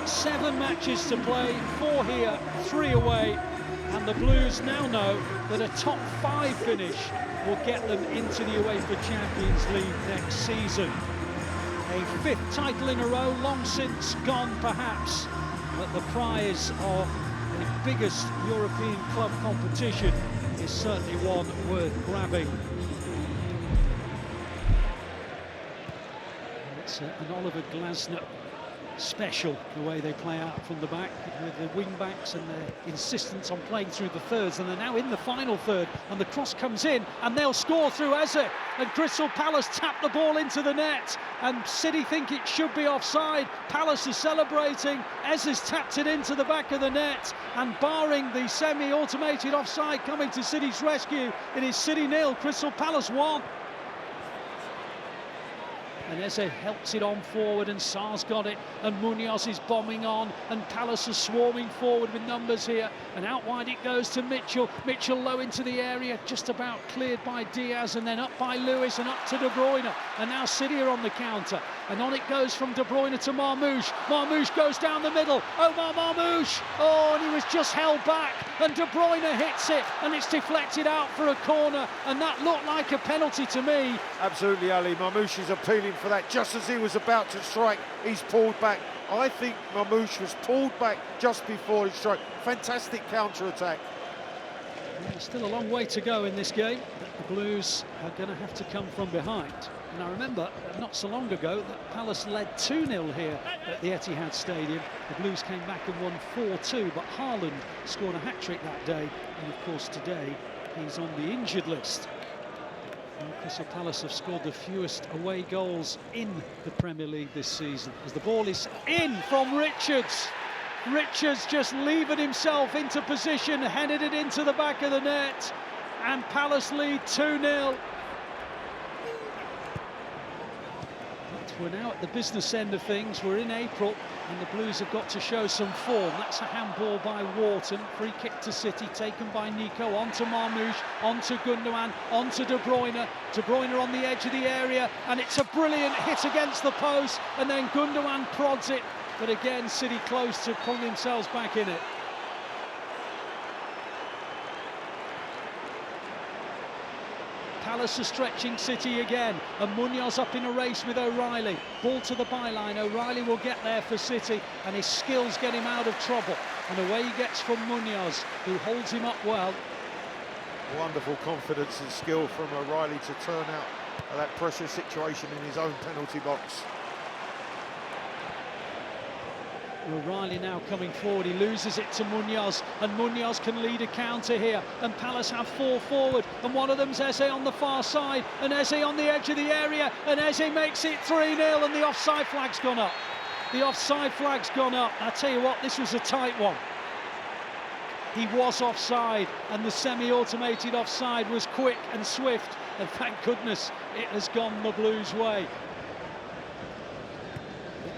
7 matches to play, 4 here, 3 away, and the Blues now know that a top 5 finish will get them into the UEFA Champions League next season. A 5th title in a row, long since gone perhaps, but the prize of the biggest European club competition is certainly one worth grabbing. It's an Oliver Glasner special, the way they play out from the back with the wing backs and their insistence on playing through the thirds, and they're now in the final third, and the cross comes in and they'll score through Eze, and Crystal Palace tap the ball into the net and City think it should be offside. Palace is celebrating, Eze's tapped it into the back of the net, and barring the semi-automated offside coming to City's rescue, it is City 0, Crystal Palace 1. And Eze helps it on forward, and Sarr's got it, and Munoz is bombing on, and Palace are swarming forward with numbers here, and out wide it goes to Mitchell. Mitchell low into the area, just about cleared by Diaz, and then up by Lewis and up to De Bruyne, and now City are on the counter, and on it goes from De Bruyne to Marmoush. Marmoush goes down the middle, Omar Marmoush, oh, and he was just held back, and De Bruyne hits it, and it's deflected out for a corner, and that looked like a penalty to me. Absolutely, Ali. Marmoush is appealing for that. Just as he was about to strike, he's pulled back. I think Marmoush was pulled back just before he struck. Fantastic counter-attack. There's still a long way to go in this game. The Blues are going to have to come from behind. And I remember not so long ago that Palace led 2-0 here at the Etihad Stadium. The Blues came back and won 4-2, but Haaland scored a hat-trick that day. And of course today he's on the injured list. Crystal Palace have scored the fewest away goals in the Premier League this season. As the ball is in from Richards. Richards just levered himself into position, headed it into the back of the net, and Palace lead 2-0. We're now at the business end of things. We're in April, and the Blues have got to show some form. That's a handball by Wharton. Free kick to City, taken by Nico. On to Marmoush, on to Gundogan, on to De Bruyne. De Bruyne on the edge of the area, and it's a brilliant hit against the post, and then Gundogan prods it. But again, City close to pulling themselves back in it. Palace are stretching City again, and Munoz up in a race with O'Reilly. Ball to the byline, O'Reilly will get there for City, and his skills get him out of trouble. And away he gets from Munoz, who holds him up well. Wonderful confidence and skill from O'Reilly to turn out of that pressure situation in his own penalty box. O'Reilly now coming forward, he loses it to Munoz, and Munoz can lead a counter here, and Palace have 4 forward, and one of them's Eze on the far side, and Eze on the edge of the area, and Eze makes it 3-0, and the offside flag's gone up. The offside flag's gone up. I tell you what, this was a tight one. He was offside, and the semi-automated offside was quick and swift, and thank goodness it has gone the Blues' way.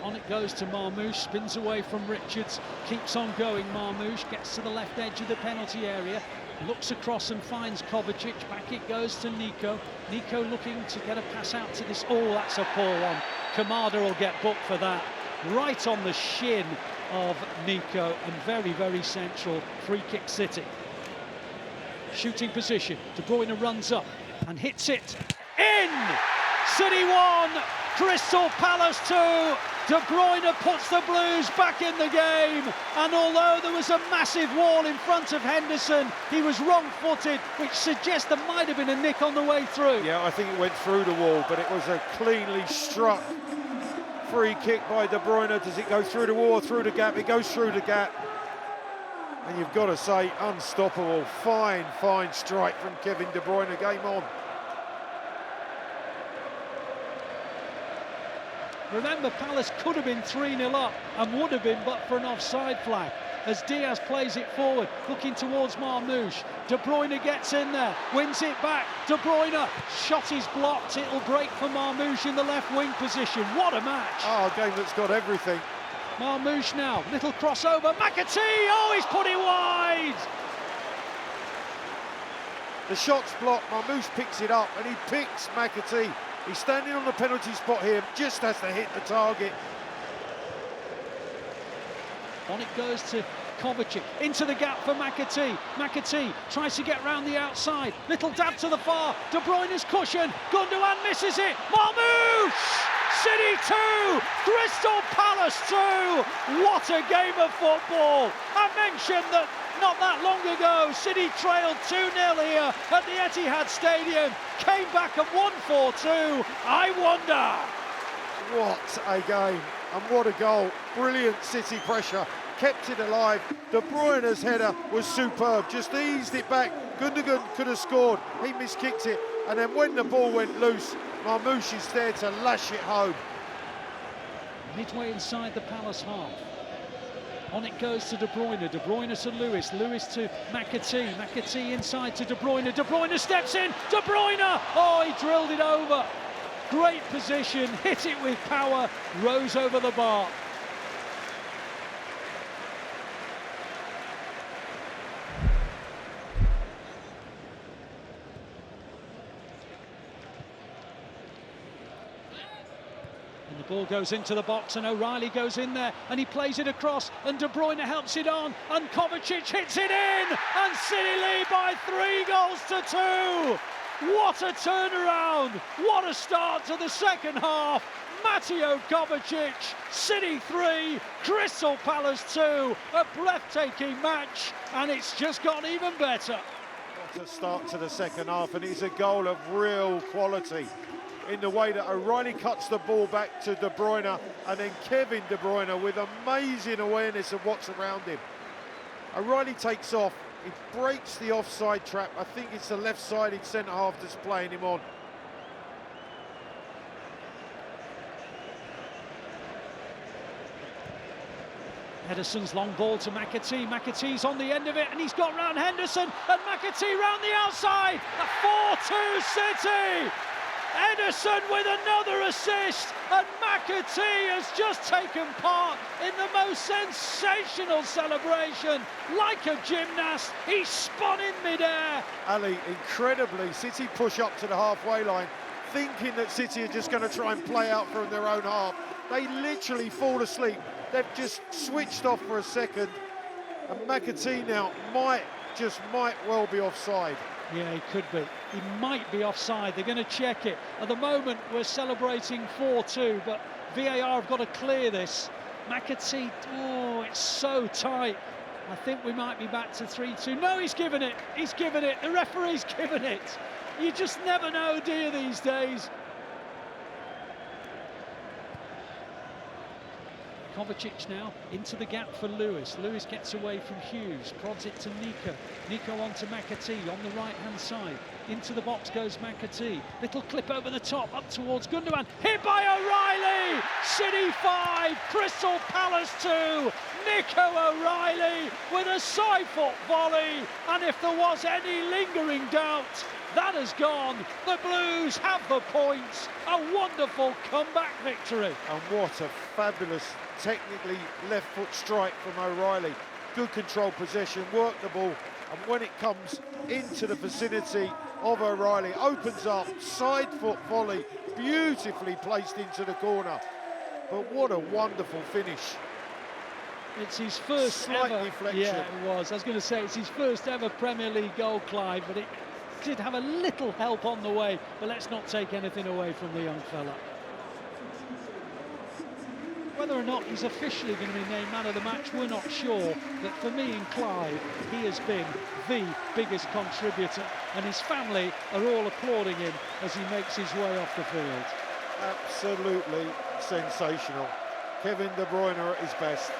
On it goes to Marmoush, spins away from Richards, keeps on going. Marmoush gets to the left edge of the penalty area, looks across and finds Kovacic. Back it goes to Nico. Nico looking to get a pass out to this. Oh, that's a poor one. Kamada will get booked for that. Right on the shin of Nico, and very, very central. Free kick City. Shooting position. De Bruyne runs up and hits it. In! City 1, Crystal Palace 2. De Bruyne puts the Blues back in the game, and although there was a massive wall in front of Henderson, he was wrong-footed, which suggests there might have been a nick on the way through. Yeah, I think it went through the wall, but it was a cleanly struck free kick by De Bruyne. Does it go through the wall or through the gap? It goes through the gap. And you've got to say, unstoppable. Fine, fine strike from Kevin De Bruyne. Game on. Remember, Palace could have been 3-0 up and would have been but for an offside flag. As Diaz plays it forward, looking towards Marmoush. De Bruyne gets in there, wins it back. De Bruyne, shot is blocked. It'll break for Marmoush in the left wing position. What a match. Oh, a game that's got everything. Marmoush now, little crossover. McAtee, oh, he's put it wide. The shot's blocked, Marmoush picks it up, and he picks McAtee. He's standing on the penalty spot here, just has to hit the target. On it goes to Kovacic, into the gap for McAtee. McAtee tries to get round the outside. Little dab to the far. De Bruyne's cushion. Gundogan misses it. Marmoush! City 2, Crystal Palace 2. What a game of football. I mentioned that not that long ago, City trailed 2-0 here at the Etihad Stadium. Came back and won 4-2. I wonder. What a game, and what a goal. Brilliant City pressure, kept it alive. De Bruyne's header was superb, just eased it back. Gundogan could have scored, he miskicked it, and then when the ball went loose, Marmoush is there to lash it home. Midway inside the Palace half. On it goes to De Bruyne to Lewis, Lewis to McAtee, McAtee inside to De Bruyne steps in, De Bruyne! Oh, he drilled it over. Great position, hit it with power, rose over the bar. And the ball goes into the box and O'Reilly goes in there and he plays it across and De Bruyne helps it on and Kovacic hits it in and City lead by 3-2. What a turnaround, what a start to the second half. Mateo Kovacic, City 3, Crystal Palace 2, a breathtaking match, and it's just got even better. What a start to the second half, and it's a goal of real quality in the way that O'Reilly cuts the ball back to De Bruyne, and then Kevin De Bruyne with amazing awareness of what's around him. O'Reilly takes off, he breaks the offside trap. I think it's the left-sided centre-half that's playing him on. Ederson's long ball to McAtee. McAtee's on the end of it and he's got round Henderson and McAtee round the outside. A 4-2 City. Ederson with another assist and McAtee has just taken part in the most sensational celebration. Like a gymnast, he spun in midair. Ali, incredibly, City push up to the halfway line, thinking that City are just going to try and play out from their own half. They literally fall asleep. They've just switched off for a second, and McAtee now might well be offside. Yeah, he could be. He might be offside. They're going to check it. At the moment, we're celebrating 4-2, but VAR have got to clear this. McAtee, oh, it's so tight. I think we might be back to 3-2. No, he's given it. He's given it. The referee's given it. You just never know, do you, these days? Kovacic now into the gap for Lewis. Lewis gets away from Hughes, prods it to Nico. Nico on to McAtee on the right-hand side. Into the box goes McAtee. Little clip over the top, up towards Gundogan. Hit by O'Reilly! City 5, Crystal Palace 2. Nico O'Reilly with a side-foot volley. And if there was any lingering doubt, that has gone. The Blues have the points. A wonderful comeback victory. And what a fabulous, technically left foot strike from O'Reilly. Good control possession, work the ball, and when it comes into the vicinity of O'Reilly, opens up, side foot volley, beautifully placed into the corner. But what a wonderful finish. It's his first Slight ever. deflection. Yeah, it was. I was going to say it's his first ever Premier League goal, Clive, but it did have a little help on the way. But let's not take anything away from the young fella. Whether or not he's officially going to be named man of the match, we're not sure. But for me and Clive, he has been the biggest contributor, and his family are all applauding him as he makes his way off the field. Absolutely sensational. Kevin De Bruyne at his best.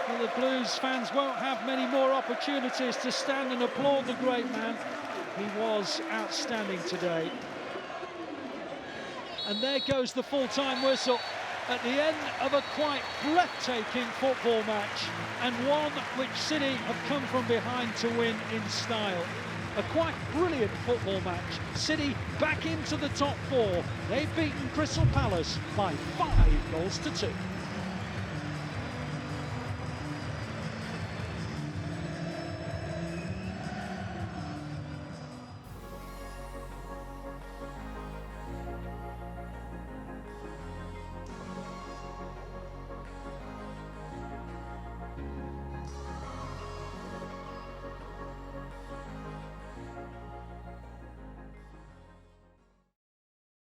Well, the Blues fans won't have many more opportunities to stand and applaud the great man. He was outstanding today. And there goes the full-time whistle at the end of a quite breathtaking football match, and one which City have come from behind to win in style. A quite brilliant football match. City back into the top four. They've beaten Crystal Palace by 5-2.